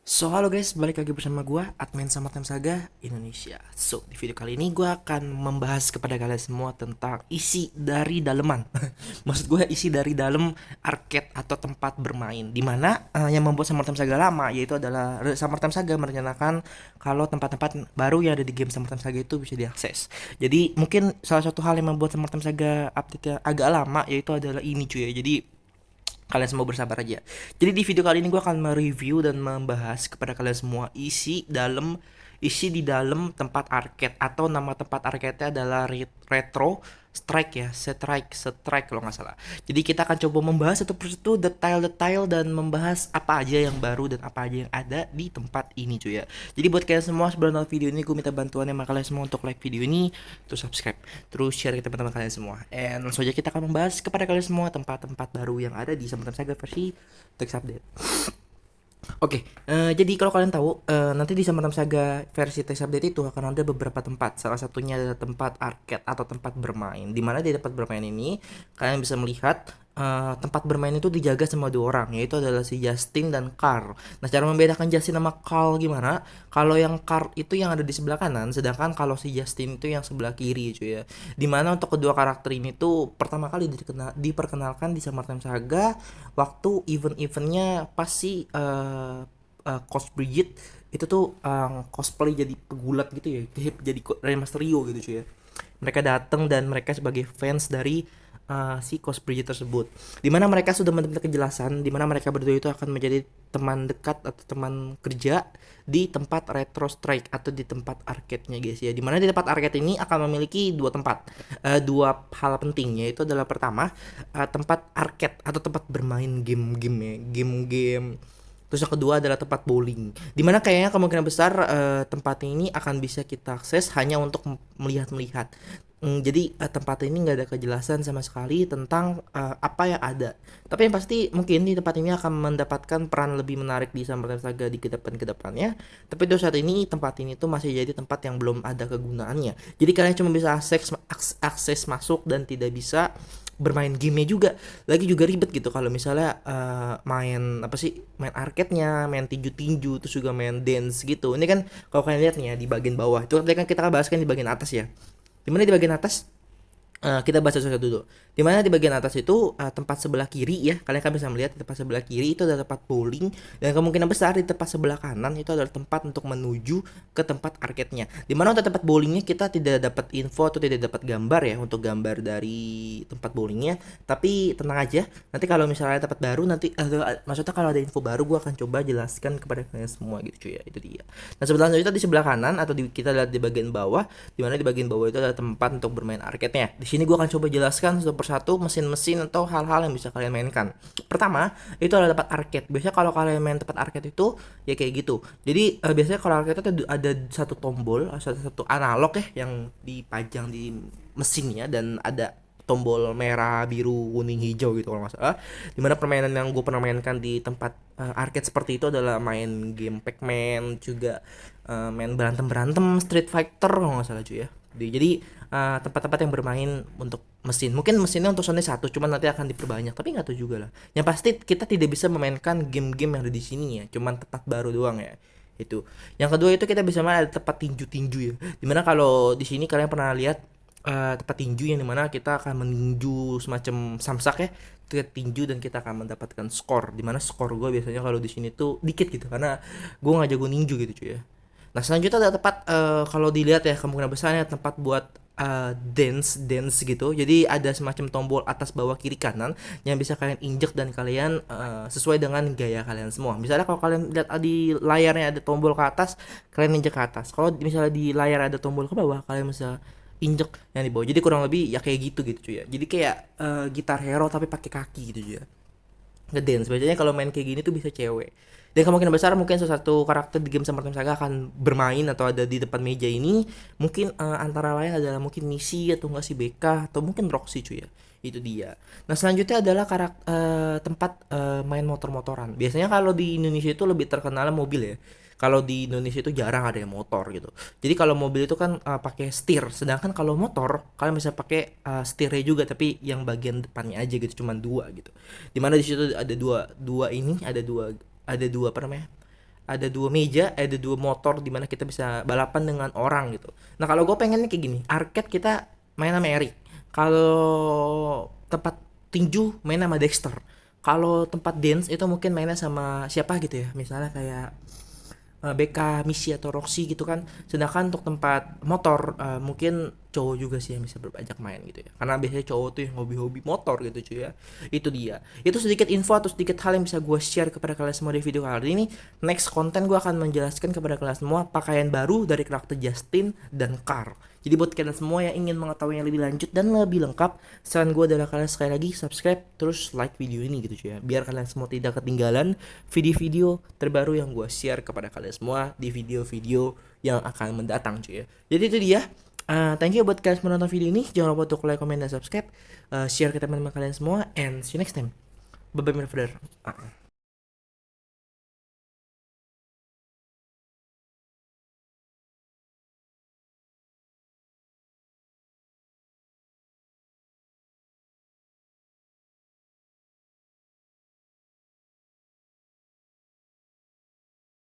Halo guys, balik lagi bersama gua admin Summertime Saga Indonesia. Di video kali ini gua akan membahas kepada kalian semua tentang isi dari daleman. Maksud gue isi dari dalam arcade atau tempat bermain. Dimana yang membuat Summertime Saga lama yaitu adalah Summertime Saga merencanakan kalau tempat-tempat baru yang ada di game Summertime Saga itu bisa diakses. Jadi mungkin salah satu hal yang membuat Summertime Saga update agak lama yaitu adalah ini cuy ya. Jadi kalian semua bersabar aja. Jadi di video kali ini gue akan mereview dan membahas kepada kalian semua isi di dalam tempat arcade atau nama tempat arcade-nya adalah Retro Strike ya, Strike kalau nggak salah. Jadi kita akan coba membahas satu persatu detail-detail dan membahas apa aja yang baru dan apa aja yang ada di tempat ini cuy ya. Jadi buat kalian semua sebelum nonton video ini gue minta bantuannya sama kalian semua untuk like video ini, terus subscribe, terus share ke teman-teman kalian semua. And langsung aja kita akan membahas kepada kalian semua tempat-tempat baru yang ada di Summertime Saga versi text update. Oke, jadi kalau kalian tahu, nanti di Summertime Saga versi text update itu akan ada beberapa tempat. Salah satunya adalah tempat arcade atau tempat bermain. Di mana di tempat bermain ini kalian bisa melihat tempat bermain itu dijaga sama dua orang, yaitu adalah si Justin dan Carl. Nah, cara membedakan Justin sama Carl gimana? Kalau yang Carl itu yang ada di sebelah kanan, sedangkan kalau si Justin itu yang sebelah kiri, cuy ya. Dimana untuk kedua karakter ini tuh pertama kali diperkenalkan di Summertime Saga waktu event-eventnya pas si Coach Bridget itu tuh cosplay jadi pegulat gitu ya, kayak jadi Rey Mysterio gitu cuy ya. Mereka datang dan mereka sebagai fans dari si Coach Bridget tersebut, dimana mereka sudah mendapat kejelasan dimana mereka berdua itu akan menjadi teman dekat atau teman kerja di tempat Retro Strike atau di tempat arcade-nya guys ya. Dimana di tempat arcade ini akan memiliki dua hal penting, yaitu adalah pertama tempat arcade atau tempat bermain game-game ya, game-game. Terus yang kedua adalah tempat bowling. Dimana kayaknya kemungkinan besar tempat ini akan bisa kita akses hanya untuk melihat-melihat. Jadi tempat ini nggak ada kejelasan sama sekali tentang apa yang ada. Tapi yang pasti mungkin di tempat ini akan mendapatkan peran lebih menarik di Summertime Saga di kedepannya. Tapi untuk saat ini tempat ini tuh masih jadi tempat yang belum ada kegunaannya. Jadi kalian cuma bisa akses masuk dan tidak bisa bermain gamenya juga. Lagi juga ribet gitu kalau misalnya main arcade-nya, main tinju-tinju, terus juga main dance gitu. Ini kan kalau kalian lihat nih ya di bagian bawah itu kan kita bahas kan di bagian atas ya. Dimana di bagian atas kita bahas satu-satu dulu. Dimana di bagian atas itu tempat sebelah kiri ya, kalian kan bisa melihat di tempat sebelah kiri itu adalah tempat bowling, dan kemungkinan besar di tempat sebelah kanan itu adalah tempat untuk menuju ke tempat arcade-nya. Dimana untuk tempat bowlingnya kita tidak dapat info atau tidak dapat gambar ya, untuk gambar dari tempat bowlingnya. Tapi tenang aja, nanti kalau misalnya tempat baru nanti maksudnya kalau ada info baru gue akan coba jelaskan kepada kalian semua gitu cuy ya, itu dia. Nah selanjutnya di sebelah kanan atau kita lihat di bagian bawah, dimana di bagian bawah itu adalah tempat untuk bermain arcade-nya. Di sini gue akan coba jelaskan satu persatu mesin-mesin atau hal-hal yang bisa kalian mainkan. Pertama, itu adalah tempat arcade. Biasanya kalau kalian main tempat arcade itu ya kayak gitu. Jadi biasanya kalau arcade itu ada satu tombol, satu analog ya yang dipajang di mesinnya, dan ada tombol merah, biru, kuning, hijau gitu kalau nggak salah. Dimana permainan yang gue pernah mainkan di tempat arcade seperti itu adalah main game Pac-Man, juga main berantem-berantem Street Fighter kalau nggak salah cuy ya. Jadi tempat-tempat yang bermain untuk mesin, mungkin mesinnya untuk Sony satu, cuman nanti akan diperbanyak, tapi nggak tahu juga lah. Yang pasti kita tidak bisa memainkan game-game yang ada di sini ya, cuman tempat baru doang ya. Itu. Yang kedua itu kita bisa main ada tempat tinju-tinju ya. Dimana kalau di sini kalian pernah lihat tempat tinju yang dimana kita akan meninju semacam samsak ya, kita tinju dan kita akan mendapatkan skor. Dimana skor gue biasanya kalau di sini tuh dikit gitu, karena gue nggak jago ninju gitu cuy ya. Nah selanjutnya ada tempat kalau dilihat ya kemungkinan besarnya tempat buat dance gitu. Jadi ada semacam tombol atas bawah kiri kanan yang bisa kalian injek dan kalian sesuai dengan gaya kalian semua. Misalnya kalau kalian lihat di layarnya ada tombol ke atas, kalian injek ke atas. Kalau misalnya di layar ada tombol ke bawah, kalian bisa injek yang di bawah. Jadi kurang lebih ya kayak gitu cuy ya. Jadi kayak gitar hero tapi pakai kaki gitu cuy ya. Ngedance biasanya kalau main kayak gini tuh bisa cewek, dan kemungkinan besar mungkin salah satu karakter di game Summertime Saga akan bermain atau ada di depan meja ini. Mungkin antara lain adalah mungkin Missy atau enggak si BK atau mungkin Roxy cuy ya, itu dia. Nah selanjutnya adalah tempat main motor-motoran. Biasanya kalau di Indonesia itu lebih terkenal mobil ya, kalau di Indonesia itu jarang ada yang motor gitu. Jadi kalau mobil itu kan pakai setir, sedangkan kalau motor kalian bisa pakai setirnya juga tapi yang bagian depannya aja gitu, cuma dua gitu. Dimana di situ ada dua dua ini ada dua apa namanya ada 2 meja, ada 2 motor di mana kita bisa balapan dengan orang gitu. Nah kalau gue pengennya kayak gini, arcade kita main sama Eric, kalau tempat tinju main sama Dexter, kalau tempat dance itu mungkin mainnya sama siapa gitu ya, misalnya kayak BK, Missy atau Roxy gitu kan. Sedangkan untuk tempat motor mungkin cowok juga sih yang bisa berbajak main gitu ya. Karena biasanya cowok tuh yang hobi-hobi motor gitu cuy ya. Itu dia. Itu sedikit info atau sedikit hal yang bisa gue share kepada kalian semua di video kali ini. Next konten gue akan menjelaskan kepada kalian semua pakaian baru dari karakter Justin dan Carl. Jadi buat kalian semua yang ingin mengetahui yang lebih lanjut dan lebih lengkap, saran gue adalah kalian sekali lagi subscribe terus like video ini gitu cuy ya. Biar kalian semua tidak ketinggalan video-video terbaru yang gue share kepada kalian semua di video-video yang akan mendatang cuy ya. Jadi itu dia. Thank you buat kalian semua nonton video ini. Jangan lupa untuk like, comment, dan subscribe. Share ke teman-teman kalian semua. And see you next time. Bye-bye my brother.